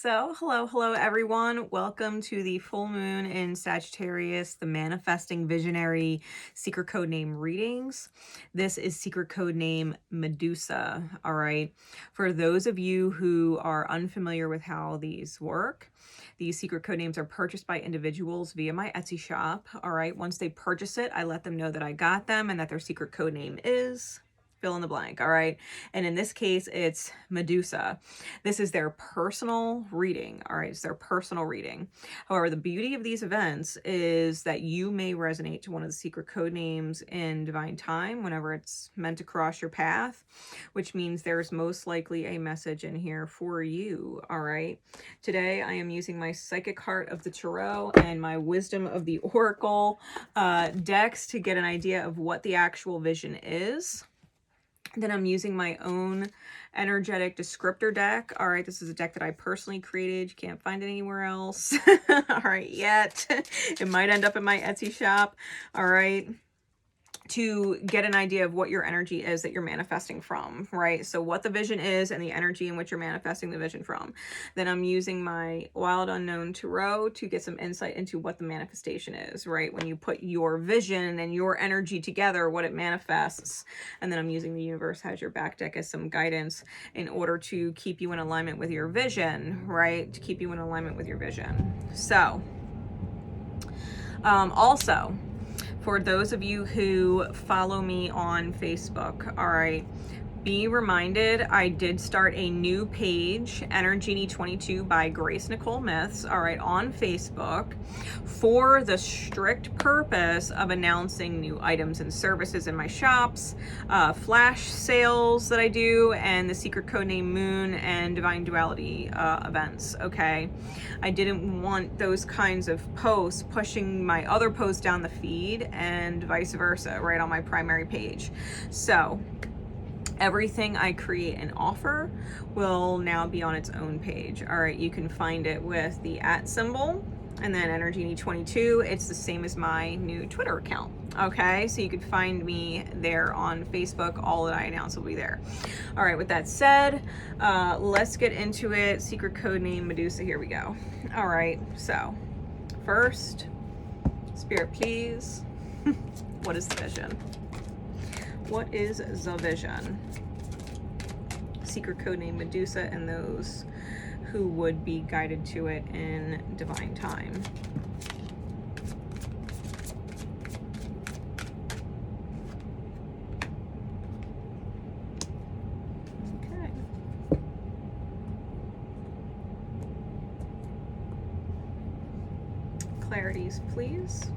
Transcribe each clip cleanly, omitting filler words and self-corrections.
So, hello everyone. Welcome to the full moon in Sagittarius, the manifesting visionary secret code name readings. This is secret code name Medusa. All right. For those of you who are unfamiliar with how these work, these secret code names are purchased by individuals via my Etsy shop. All right. Once they purchase it, I let them know that I got them and that their secret code name is fill in the blank. All right. And in this case, it's Medusa. This is their personal reading. All right. It's their personal reading. However, the beauty of these events is that you may resonate to one of the secret code names in divine time whenever it's meant to cross your path, which means there's most likely a message in here for you. All right. Today, I am using my Psychic Heart of the Tarot and my Wisdom of the Oracle decks to get an idea of what the actual vision is. Then I'm using my own energetic descriptor deck. All right, this is a deck that I personally created. You can't find it anywhere else. All right, yet. It might end up in my Etsy shop. All right, to get an idea of what your energy is that you're manifesting from, right? So what the vision is and the energy in which you're manifesting the vision from. Then I'm using my Wild Unknown Tarot to get some insight into what the manifestation is, right? When you put your vision and your energy together, what it manifests. And then I'm using the Universe Has Your Back deck as some guidance in order to keep you in alignment with your vision, right? To keep you in alignment with your vision. So, also, for those of you who follow me on Facebook, all right, be reminded I did start a new page, Energy 22 by Nicole Myths, all right, on Facebook for the strict purpose of announcing new items and services in my shops, flash sales that I do, and the secret codename Moon and Divine Duality events, okay? I didn't want those kinds of posts pushing my other posts down the feed and vice versa, right, on my primary page. So everything I create and offer will now be on its own page. All right, you can find it with the @ symbol and then Energy 22. It's the same as my new Twitter account. Okay, so you could find me there on Facebook. All that I announce will be there. All right, with that said, let's get into it. Secret code name Medusa. Here we go. All right, so first, Spirit, please. What is the vision? What is the vision? Secret code name Medusa and those who would be guided to it in divine time. Okay. Clarities, please.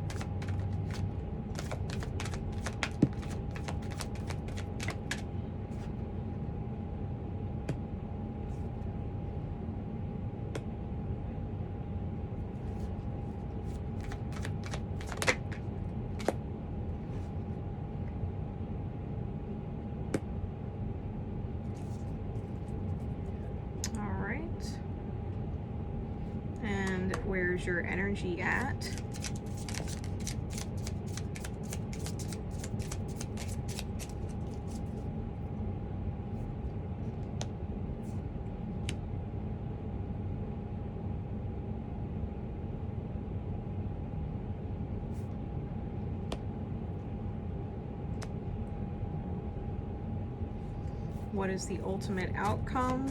Where's your energy at? What is the ultimate outcome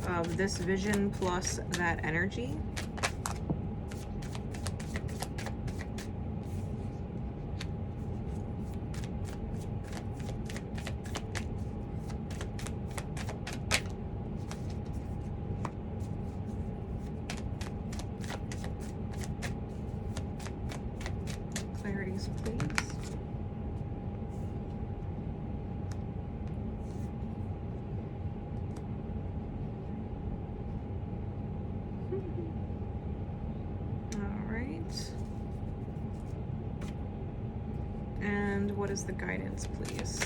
of this vision plus that energy? Clarities, please. And what is the guidance, please?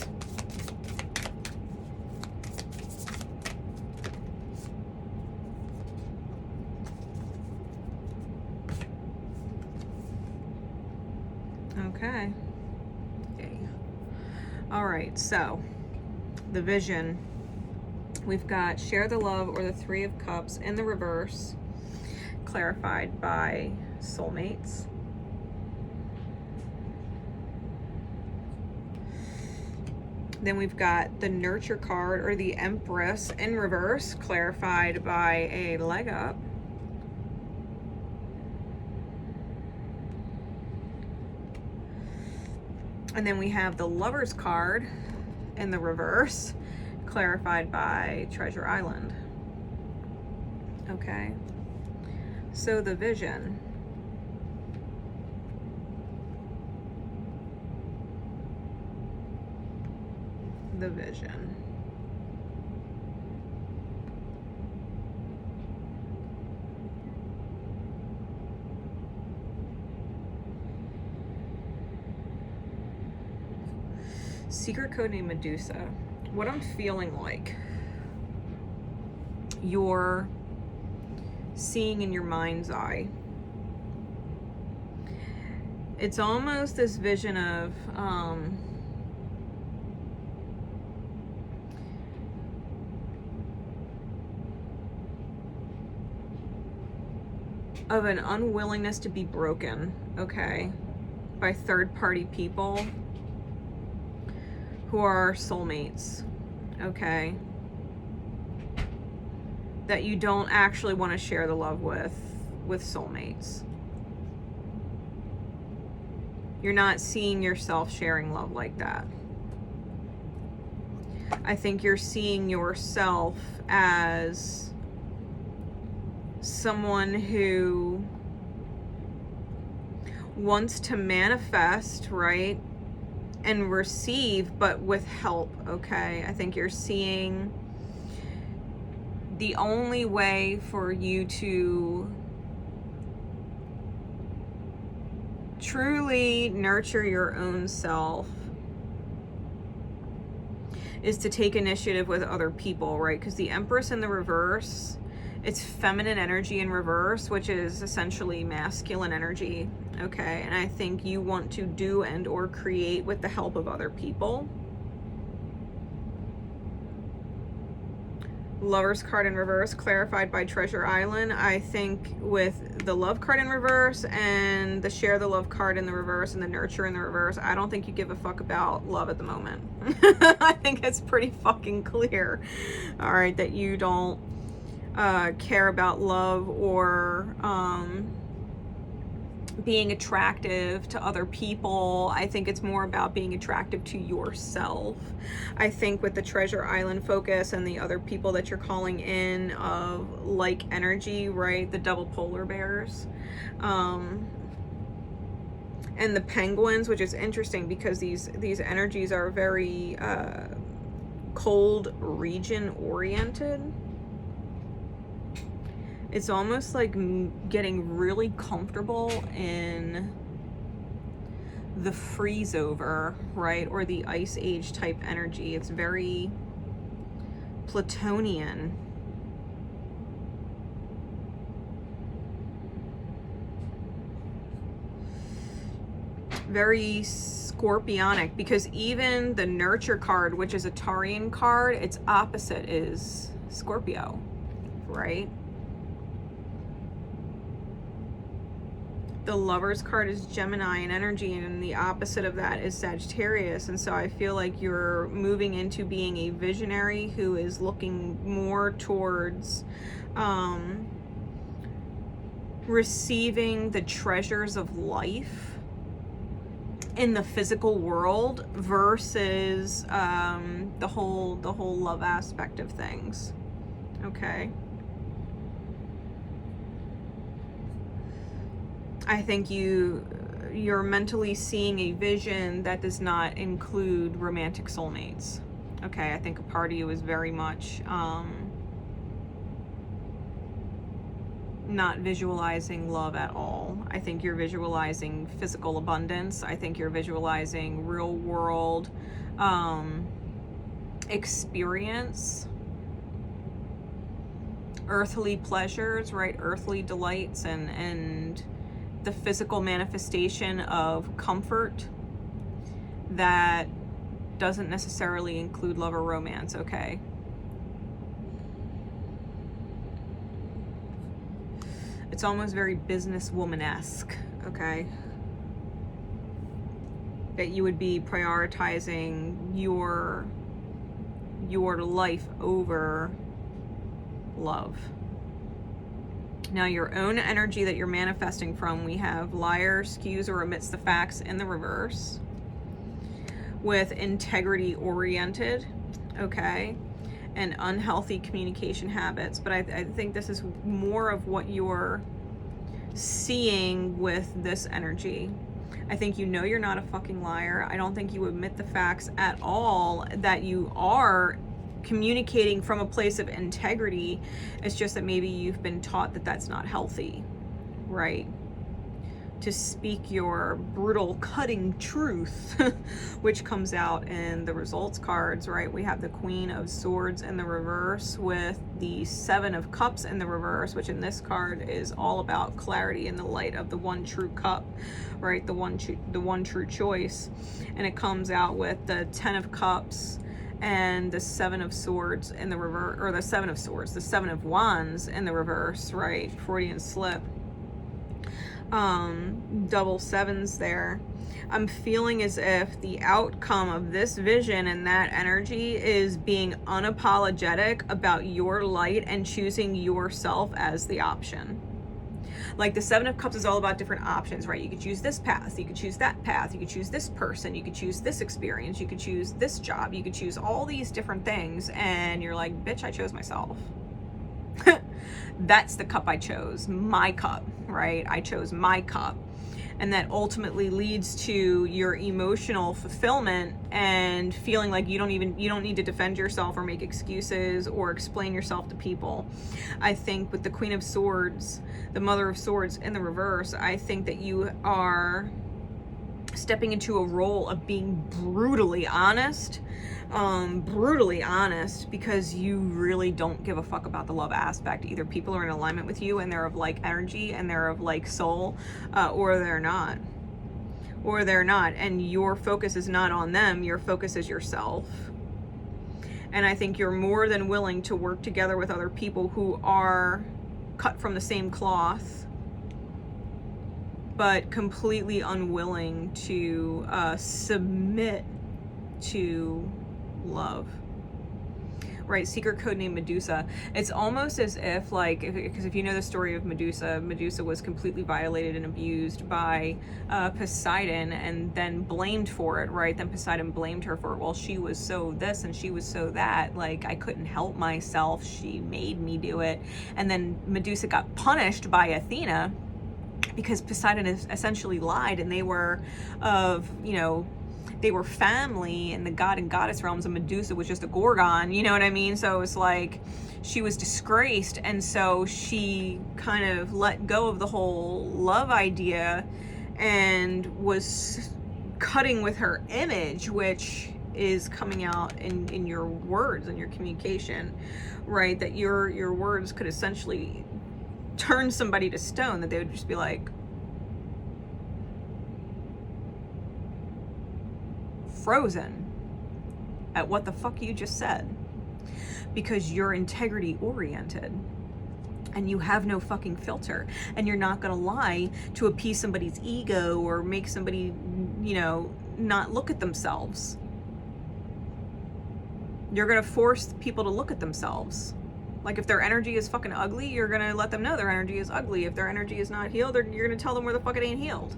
Okay. All right, so the vision. We've got Share the Love or the Three of Cups in the reverse. clarified by soulmates. Then we've got the Nurture card, or the Empress in reverse, clarified by a leg up. And then we have the Lovers card in the reverse, clarified by Treasure Island. Okay, so the vision. The vision. Secret code name Medusa. What I'm feeling like you're seeing in your mind's eye. It's almost this vision of an unwillingness to be broken, okay, by third-party people who are soulmates, okay, that you don't actually want to share the love with soulmates. You're not seeing yourself sharing love like that. I think you're seeing yourself as someone who wants to manifest, right, and receive, but with help, okay? I think you're seeing the only way for you to truly nurture your own self is to take initiative with other people, right? Because the Empress in the reverse, it's feminine energy in reverse, which is essentially masculine energy, okay? And I think you want to do and or create with the help of other people. Lovers card in reverse, clarified by Treasure Island. I think with the Love card in reverse and the Share the Love card in the reverse and the Nurture in the reverse, I don't think you give a fuck about love at the moment. I think it's pretty fucking clear, all right, that you don't care about love or being attractive to other people. I think it's more about being attractive to yourself. I think with the Treasure Island focus and the other people that you're calling in of like energy, right? The double polar bears. And the penguins, which is interesting because these energies are very cold region oriented. It's almost like getting really comfortable in the freeze over, right? Or the ice age type energy. It's very Plutonian. Very Scorpionic, because even the Nurture card, which is a Taurean card, its opposite is Scorpio, right? The Lovers card is Gemini in energy, and the opposite of that is Sagittarius. And so I feel like you're moving into being a visionary who is looking more towards receiving the treasures of life in the physical world versus the whole love aspect of things. Okay. I think you're mentally seeing a vision that does not include romantic soulmates. Okay, I think a part of you is very much not visualizing love at all. I think you're visualizing physical abundance. I think you're visualizing real world experience, earthly pleasures, right? Earthly delights and the physical manifestation of comfort that doesn't necessarily include love or romance, okay? It's almost very businesswoman-esque, okay? That you would be prioritizing your life over love. Now, your own energy that you're manifesting from, we have liar, skews, or omits the facts in the reverse. With integrity oriented, okay, and unhealthy communication habits. But I think this is more of what you're seeing with this energy. I think you know you're not a fucking liar. I don't think you admit the facts at all, that you are communicating from a place of integrity. It's just that maybe you've been taught that that's not healthy, right? To speak your brutal, cutting truth, which comes out in the results cards, right? We have the Queen of Swords in the reverse with the Seven of Cups in the reverse, which in this card is all about clarity in the light of the one true cup, right? The one true choice. And it comes out with the Ten of Cups and the Seven of Swords in the reverse, or the Seven of Swords, the Seven of Wands in the reverse, right? Freudian slip. Double sevens there. I'm feeling as if the outcome of this vision and that energy is being unapologetic about your light and choosing yourself as the option. Like the Seven of Cups is all about different options, right? You could choose this path, you could choose that path, you could choose this person, you could choose this experience, you could choose this job, you could choose all these different things, and you're like, bitch, I chose myself. That's the cup I chose, my cup, right? I chose my cup. And that ultimately leads to your emotional fulfillment and feeling like you don't need to defend yourself or make excuses or explain yourself to people. I think with the Queen of Swords, the Mother of Swords in the reverse, I think that you are stepping into a role of being brutally honest, because you really don't give a fuck about the love aspect. Either people are in alignment with you and they're of like energy and they're of like soul, or they're not. And your focus is not on them, your focus is yourself. And I think you're more than willing to work together with other people who are cut from the same cloth, but completely unwilling to submit to love, right? Secret code name Medusa. It's almost as if, like, because if you know the story of Medusa, Medusa was completely violated and abused by Poseidon and then blamed for it, right? Then Poseidon blamed her for it. Well, she was so this and she was so that, like, I couldn't help myself, she made me do it. And then Medusa got punished by Athena because Poseidon essentially lied, and they were of, they were family in the god and goddess realms, and Medusa was just a gorgon, you know what I mean? So it's like she was disgraced, and so she kind of let go of the whole love idea and was cutting with her image, which is coming out in your words and your communication, right? That your words could essentially turn somebody to stone, that they would just be like, frozen at what the fuck you just said, because you're integrity oriented and you have no fucking filter, and you're not gonna lie to appease somebody's ego or make somebody, not look at themselves. You're gonna force people to look at themselves. Like, if their energy is fucking ugly, you're gonna let them know their energy is ugly. If their energy is not healed, you're gonna tell them where the fuck it ain't healed.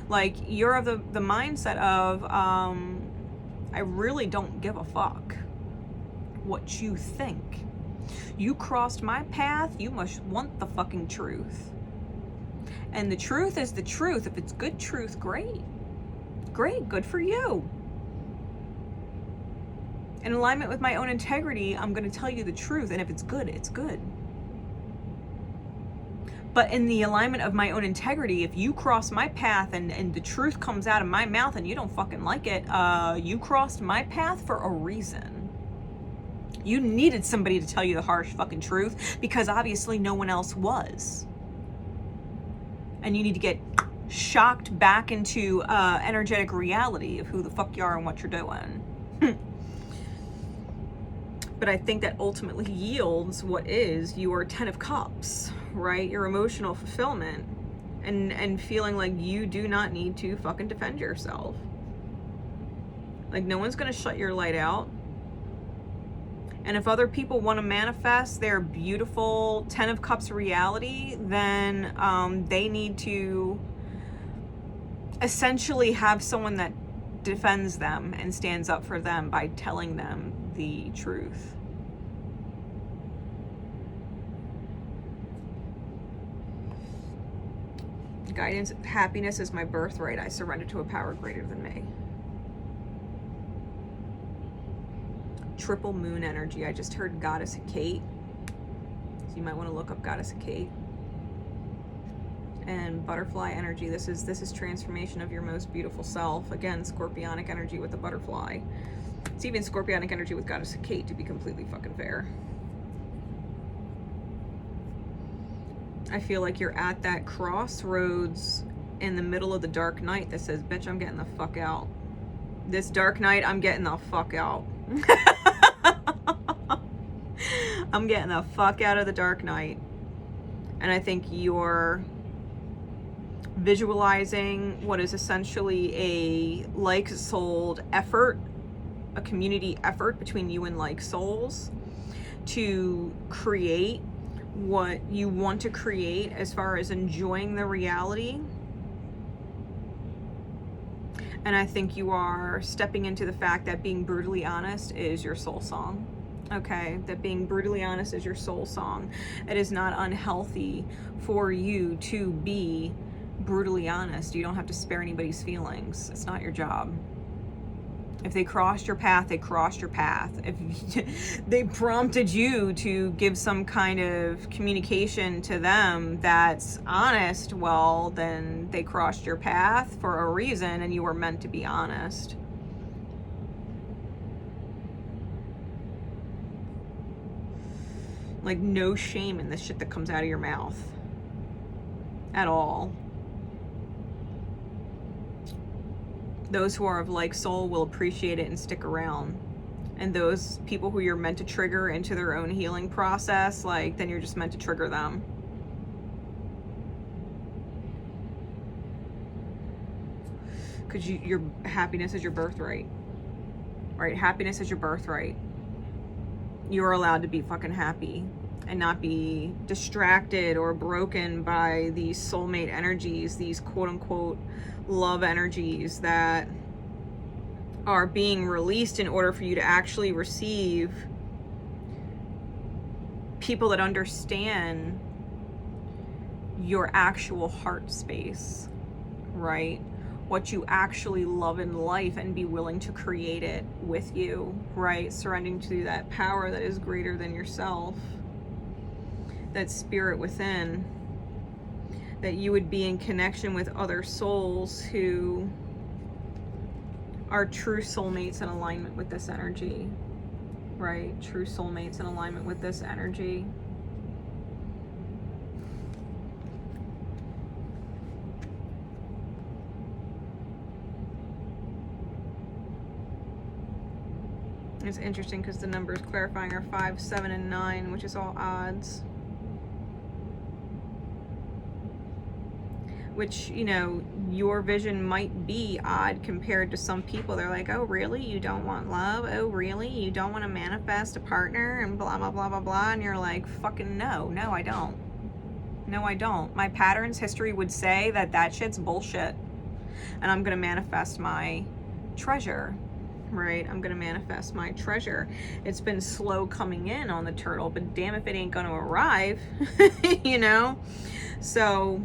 Like, you're of the mindset of, I really don't give a fuck what you think. You crossed my path, you must want the fucking truth. And the truth is the truth. If it's good truth, great. Great, good for you. In alignment with my own integrity, I'm gonna tell you the truth, and if it's good, it's good. But in the alignment of my own integrity, if you cross my path and the truth comes out of my mouth and you don't fucking like it, you crossed my path for a reason. You needed somebody to tell you the harsh fucking truth, because obviously no one else was. And you need to get shocked back into energetic reality of who the fuck you are and what you're doing. But I think that ultimately yields what is your Ten of Cups, right? Your emotional fulfillment and feeling like you do not need to fucking defend yourself. Like, no one's gonna shut your light out. And if other people want to manifest their beautiful 10 of Cups reality, then they need to essentially have someone that defends them and stands up for them by telling them the truth. Guidance, happiness is my birthright. I surrender to a power greater than me. Triple moon energy. I just heard Goddess Kate. So you might want to look up Goddess Kate. And butterfly energy. This is transformation of your most beautiful self. Again, scorpionic energy with the butterfly. It's even scorpionic energy with Goddess Kate, to be completely fucking fair. I feel like you're at that crossroads in the middle of the dark night that says, bitch, I'm getting the fuck out. This dark night, I'm getting the fuck out. I'm getting the fuck out of the dark night. And I think you're visualizing what is essentially a like-souled effort, a community effort between you and like souls to create what you want to create as far as enjoying the reality. And I think you are stepping into the fact that being brutally honest is your soul song. Okay, that being brutally honest is your soul song. It is not unhealthy for you to be brutally honest. You don't have to spare anybody's feelings. It's not your job. If they crossed your path, they crossed your path. If they prompted you to give some kind of communication to them that's honest, well, then they crossed your path for a reason and you were meant to be honest. Like, no shame in the shit that comes out of your mouth at all. Those who are of like soul will appreciate it and stick around. And those people who you're meant to trigger into their own healing process, like, then you're just meant to trigger them. Because your happiness is your birthright. Right? Happiness is your birthright. You're allowed to be fucking happy and not be distracted or broken by these soulmate energies, these quote-unquote love energies that are being released in order for you to actually receive people that understand your actual heart space, right? What you actually love in life and be willing to create it with you, right? Surrendering to that power that is greater than yourself, that spirit within, that you would be in connection with other souls who are true soulmates in alignment with this energy, right? True soulmates in alignment with this energy. It's interesting because the numbers clarifying are 5, 7, and 9, which is all odds. Which, you know, your vision might be odd compared to some people. They're like, oh, really? You don't want love? Oh, really? You don't want to manifest a partner and blah, blah, blah, blah, blah. And you're like, fucking no. No, I don't. No, I don't. My patterns history would say that that shit's bullshit. And I'm going to manifest my treasure. Right? I'm going to manifest my treasure. It's been slow coming in on the turtle, but damn if it ain't going to arrive, you know? So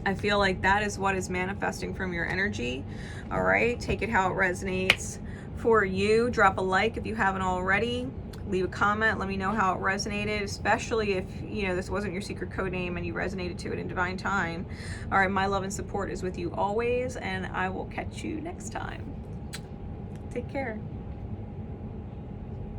I feel like that is what is manifesting from your energy. All right? Take it how it resonates for you. Drop a like if you haven't already. Leave a comment. Let me know how it resonated, especially if, you know, this wasn't your secret code name and you resonated to it in divine time. All right? My love and support is with you always, and I will catch you next time. Take care.